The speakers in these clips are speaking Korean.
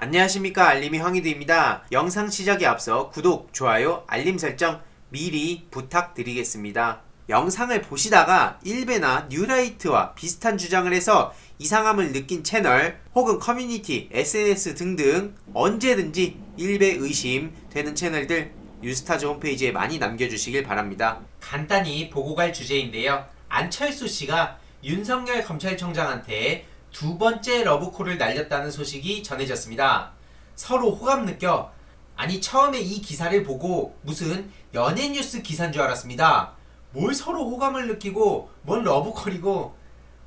안녕하십니까, 알림이 황희두입니다. 영상 시작에 앞서 구독, 좋아요, 알림 설정 미리 부탁드리겠습니다. 영상을 보시다가 일베나 뉴라이트와 비슷한 주장을 해서 이상함을 느낀 채널 혹은 커뮤니티, SNS 등등 언제든지 일베 의심되는 채널들 뉴스타즈 홈페이지에 많이 남겨주시길 바랍니다. 간단히 보고 갈 주제인데요. 안철수 씨가 윤석열 검찰총장한테 두 번째 러브콜을 날렸다는 소식이 전해졌습니다. 서로 호감 느껴. 아니, 처음에 이 기사를 보고 무슨 연예뉴스 기사인 줄 알았습니다. 뭘 서로 호감을 느끼고 뭔 러브콜이고.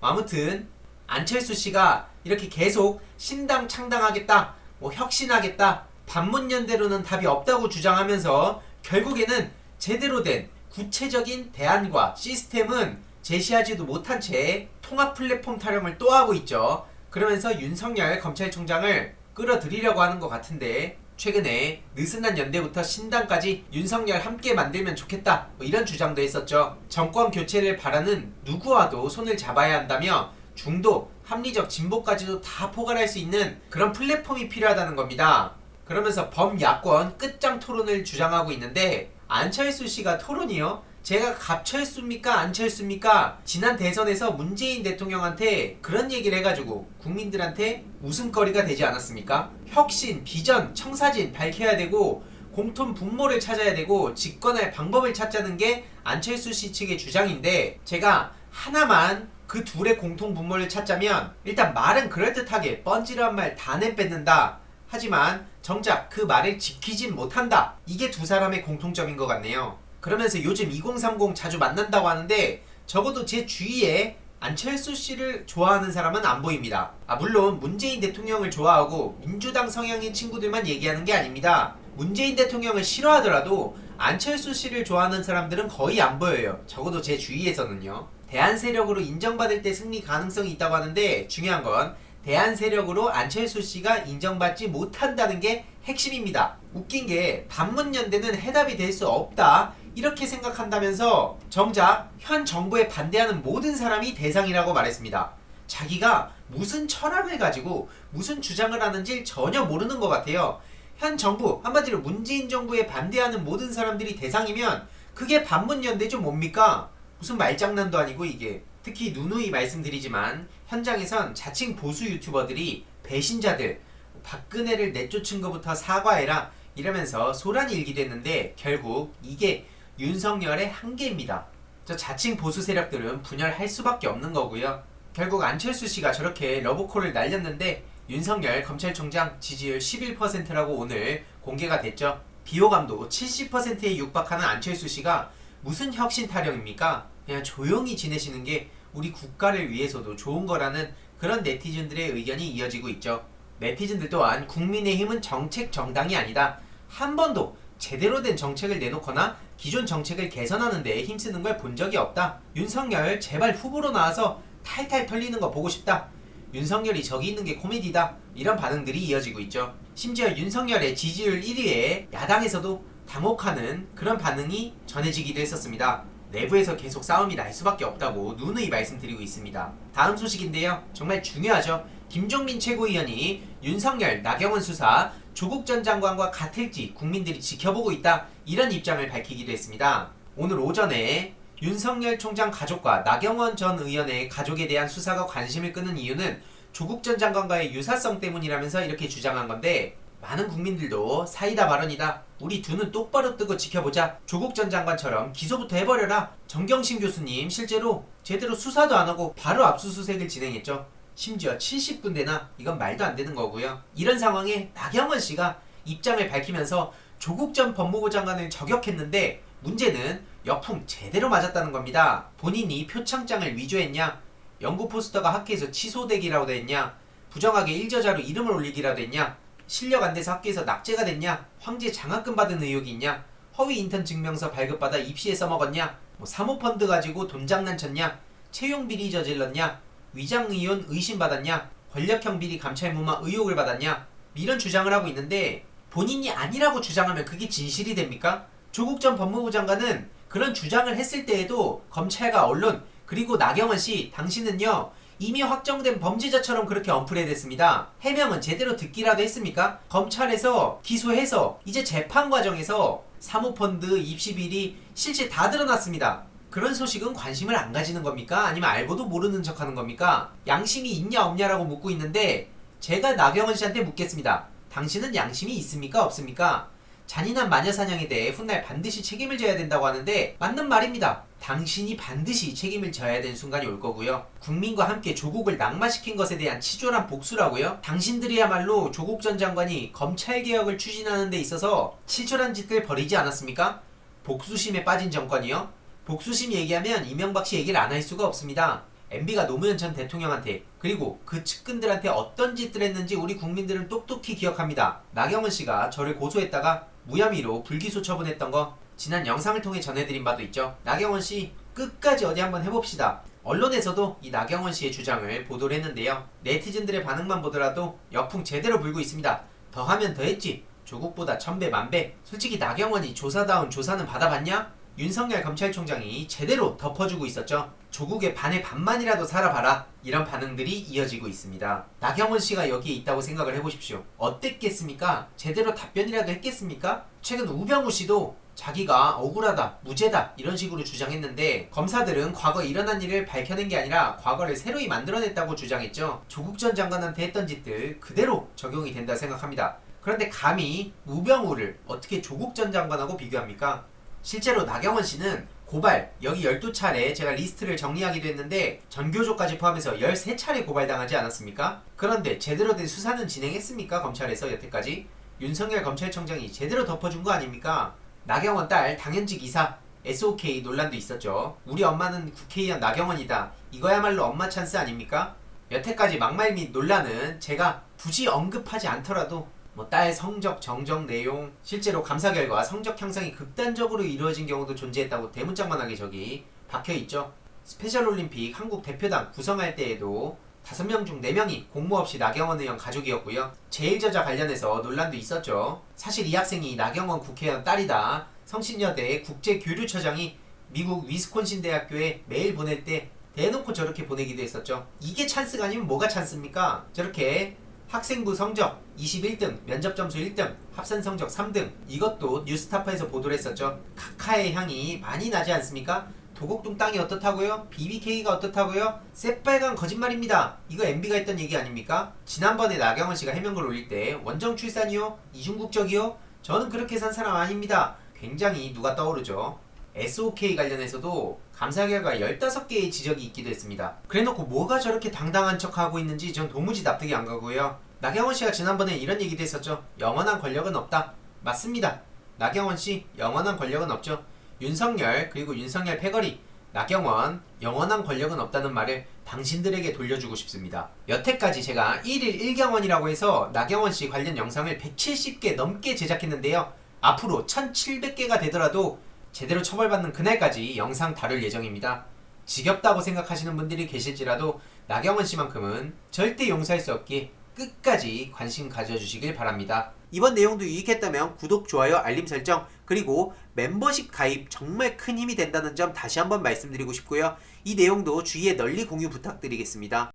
아무튼 안철수 씨가 이렇게 계속 신당 창당하겠다, 혁신하겠다, 반문연대로는 답이 없다고 주장하면서 결국에는 제대로 된 구체적인 대안과 시스템은 제시하지도 못한 채 통합 플랫폼 타령을 또 하고 있죠. 그러면서 윤석열 검찰총장을 끌어들이려고 하는 것 같은데, 최근에 느슨한 연대부터 신당까지 윤석열 함께 만들면 좋겠다, 이런 주장도 했었죠. 정권 교체를 바라는 누구와도 손을 잡아야 한다며 중도, 합리적 진보까지도 다 포괄할 수 있는 그런 플랫폼이 필요하다는 겁니다. 그러면서 범야권 끝장 토론을 주장하고 있는데, 안철수 씨가 토론이요? 제가 갑철수입니까? 안철수입니까? 지난 대선에서 문재인 대통령한테 그런 얘기를 해가지고 국민들한테 웃음거리가 되지 않았습니까? 혁신, 비전, 청사진 밝혀야 되고 공통 분모를 찾아야 되고 집권할 방법을 찾자는 게 안철수 씨 측의 주장인데, 제가 하나만 그 둘의 공통 분모를 찾자면, 일단 말은 그럴듯하게 뻔질한 말 다 내뱉는다. 하지만 정작 그 말을 지키진 못한다. 이게 두 사람의 공통점인 것 같네요. 그러면서 요즘 2030 자주 만난다고 하는데 적어도 제 주위에 안철수 씨를 좋아하는 사람은 안 보입니다. 물론 문재인 대통령을 좋아하고 민주당 성향인 친구들만 얘기하는 게 아닙니다. 문재인 대통령을 싫어하더라도 안철수 씨를 좋아하는 사람들은 거의 안 보여요. 적어도 제 주위에서는요. 대한 세력으로 인정받을 때 승리 가능성이 있다고 하는데, 중요한 건 대한 세력으로 안철수 씨가 인정받지 못한다는 게 핵심입니다. 웃긴 게 반문연대는 해답이 될 수 없다, 이렇게 생각한다면서 정작 현 정부에 반대하는 모든 사람이 대상이라고 말했습니다. 자기가 무슨 철학을 가지고 무슨 주장을 하는지 전혀 모르는 것 같아요. 현 정부, 한마디로 문재인 정부에 반대하는 모든 사람들이 대상이면 그게 반문연대죠. 뭡니까? 무슨 말장난도 아니고 이게. 특히 누누이 말씀드리지만 현장에선 자칭 보수 유튜버들이 배신자들, 박근혜를 내쫓은 것부터 사과해라 이러면서 소란이 일기도 했는데, 결국 이게 윤석열의 한계입니다. 저 자칭 보수 세력들은 분열할 수밖에 없는 거고요. 결국 안철수 씨가 저렇게 러브콜을 날렸는데 윤석열 검찰총장 지지율 11%라고 오늘 공개가 됐죠. 비호감도 70%에 육박하는 안철수 씨가 무슨 혁신 타령입니까? 그냥 조용히 지내시는 게 우리 국가를 위해서도 좋은 거라는 그런 네티즌들의 의견이 이어지고 있죠. 네티즌들 또한 국민의힘은 정책 정당이 아니다, 한 번도 제대로 된 정책을 내놓거나 기존 정책을 개선하는 데 힘쓰는 걸 본 적이 없다, 윤석열 제발 후보로 나와서 탈탈 털리는 거 보고 싶다, 윤석열이 저기 있는 게 코미디다, 이런 반응들이 이어지고 있죠. 심지어 윤석열의 지지율 1위에 야당에서도 당혹하는 그런 반응이 전해지기도 했었습니다. 내부에서 계속 싸움이 날 수밖에 없다고 누누이 말씀드리고 있습니다. 다음 소식인데요, 정말 중요하죠. 김종민 최고위원이 윤석열, 나경원 수사 조국 전 장관과 같을지 국민들이 지켜보고 있다, 이런 입장을 밝히기도 했습니다. 오늘 오전에 윤석열 총장 가족과 나경원 전 의원의 가족에 대한 수사가 관심을 끄는 이유는 조국 전 장관과의 유사성 때문이라면서 이렇게 주장한 건데, 많은 국민들도 사이다 발언이다, 우리 두 눈 똑바로 뜨고 지켜보자, 조국 전 장관처럼 기소부터 해버려라. 정경심 교수님 실제로 제대로 수사도 안 하고 바로 압수수색을 진행했죠. 심지어 70군데나, 이건 말도 안 되는 거고요. 이런 상황에 나경원 씨가 입장을 밝히면서 조국 전 법무부 장관을 저격했는데, 문제는 역풍 제대로 맞았다는 겁니다. 본인이 표창장을 위조했냐, 연구 포스터가 학회에서 취소되기라도 했냐, 부정하게 일저자로 이름을 올리기라도 했냐, 실력 안 돼서 학교에서 낙제가 됐냐, 황제 장학금 받은 의혹이 있냐, 허위 인턴 증명서 발급받아 입시에 써먹었냐, 사모펀드 가지고 돈 장난쳤냐, 채용 비리 저질렀냐, 위장의원 의심받았냐, 권력형 비리 감찰 무마 의혹을 받았냐, 이런 주장을 하고 있는데, 본인이 아니라고 주장하면 그게 진실이 됩니까? 조국 전 법무부 장관은 그런 주장을 했을 때에도 검찰과 언론, 그리고 나경원 씨, 당신은요 이미 확정된 범죄자처럼 그렇게 언플해댔습니다. 해명은 제대로 듣기라도 했습니까? 검찰에서 기소해서 이제 재판 과정에서 사모펀드 입시 비리 실체 다 드러났습니다. 그런 소식은 관심을 안 가지는 겁니까? 아니면 알고도 모르는 척 하는 겁니까? 양심이 있냐 없냐라고 묻고 있는데 제가 나경원 씨한테 묻겠습니다. 당신은 양심이 있습니까? 없습니까? 잔인한 마녀사냥에 대해 훗날 반드시 책임을 져야 된다고 하는데 맞는 말입니다. 당신이 반드시 책임을 져야 되는 순간이 올 거고요. 국민과 함께 조국을 낙마시킨 것에 대한 치졸한 복수라고요? 당신들이야말로 조국 전 장관이 검찰개혁을 추진하는 데 있어서 치졸한 짓들 벌이지 않았습니까? 복수심에 빠진 정권이요? 복수심 얘기하면 이명박 씨 얘기를 안 할 수가 없습니다. MB가 노무현 전 대통령한테 그리고 그 측근들한테 어떤 짓들 했는지 우리 국민들은 똑똑히 기억합니다. 나경원 씨가 저를 고소했다가 무혐의로 불기소 처분했던 거 지난 영상을 통해 전해드린 바도 있죠. 나경원 씨 끝까지 어디 한번 해봅시다. 언론에서도 이 나경원 씨의 주장을 보도를 했는데요. 네티즌들의 반응만 보더라도 역풍 제대로 불고 있습니다. 더하면 더했지. 조국보다 1000배 만배. 솔직히 나경원이 조사다운 조사는 받아봤냐? 윤석열 검찰총장이 제대로 덮어주고 있었죠. 조국의 반의 반만이라도 살아봐라. 이런 반응들이 이어지고 있습니다. 나경원 씨가 여기에 있다고 생각을 해보십시오. 어땠겠습니까? 제대로 답변이라도 했겠습니까? 최근 우병우 씨도 자기가 억울하다, 무죄다 이런 식으로 주장했는데 검사들은 과거 일어난 일을 밝혀낸 게 아니라 과거를 새로이 만들어냈다고 주장했죠. 조국 전 장관한테 했던 짓들 그대로 적용이 된다 생각합니다. 그런데 감히 우병우를 어떻게 조국 전 장관하고 비교합니까? 실제로 나경원 씨는 고발, 여기 12차례 제가 리스트를 정리하기도 했는데 전교조까지 포함해서 13차례 고발당하지 않았습니까? 그런데 제대로 된 수사는 진행했습니까? 검찰에서 여태까지? 윤석열 검찰총장이 제대로 덮어준 거 아닙니까? 나경원 딸 당연직 이사 SOK 논란도 있었죠. 우리 엄마는 국회의원 나경원이다. 이거야말로 엄마 찬스 아닙니까? 여태까지 막말 및 논란은 제가 굳이 언급하지 않더라도 딸 성적, 정정 내용, 실제로 감사 결과 성적 향상이 극단적으로 이루어진 경우도 존재했다고 대문짝만하게 저기 박혀있죠. 스페셜올림픽 한국 대표단 구성할 때에도 5명 중 4명이 공모 없이 나경원 의원 가족이었고요. 제일저자 관련해서 논란도 있었죠. 사실 이 학생이 나경원 국회의원 딸이다. 성신여대 국제교류처장이 미국 위스콘신 대학교에 메일 보낼 때 대놓고 저렇게 보내기도 했었죠. 이게 찬스가 아니면 뭐가 찬스입니까? 저렇게 학생부 성적 21등, 면접 점수 1등, 합산 성적 3등 이것도 뉴스타파에서 보도를 했었죠. 카카의 향이 많이 나지 않습니까? 도곡동 땅이 어떻다고요? BBK가 어떻다고요? 새빨간 거짓말입니다. 이거 MB가 했던 얘기 아닙니까? 지난번에 나경원 씨가 해명글 올릴 때 원정 출산이요? 이중국적이요? 저는 그렇게 산 사람 아닙니다. 굉장히 누가 떠오르죠. SOK 관련해서도 감사 결과 15개의 지적이 있기도 했습니다. 그래놓고 뭐가 저렇게 당당한 척하고 있는지 전 도무지 납득이 안 가고요. 나경원 씨가 지난번에 이런 얘기도 했었죠. 영원한 권력은 없다. 맞습니다. 나경원 씨 영원한 권력은 없죠. 윤석열 그리고 윤석열 패거리 나경원 영원한 권력은 없다는 말을 당신들에게 돌려주고 싶습니다. 여태까지 제가 1일 1경원이라고 해서 나경원 씨 관련 영상을 170개 넘게 제작했는데요. 앞으로 1700개가 되더라도 제대로 처벌받는 그날까지 영상 다룰 예정입니다. 지겹다고 생각하시는 분들이 계실지라도 나경원 씨만큼은 절대 용서할 수 없기에 끝까지 관심 가져주시길 바랍니다. 이번 내용도 유익했다면 구독, 좋아요, 알림 설정 그리고 멤버십 가입 정말 큰 힘이 된다는 점 다시 한번 말씀드리고 싶고요. 이 내용도 주위에 널리 공유 부탁드리겠습니다.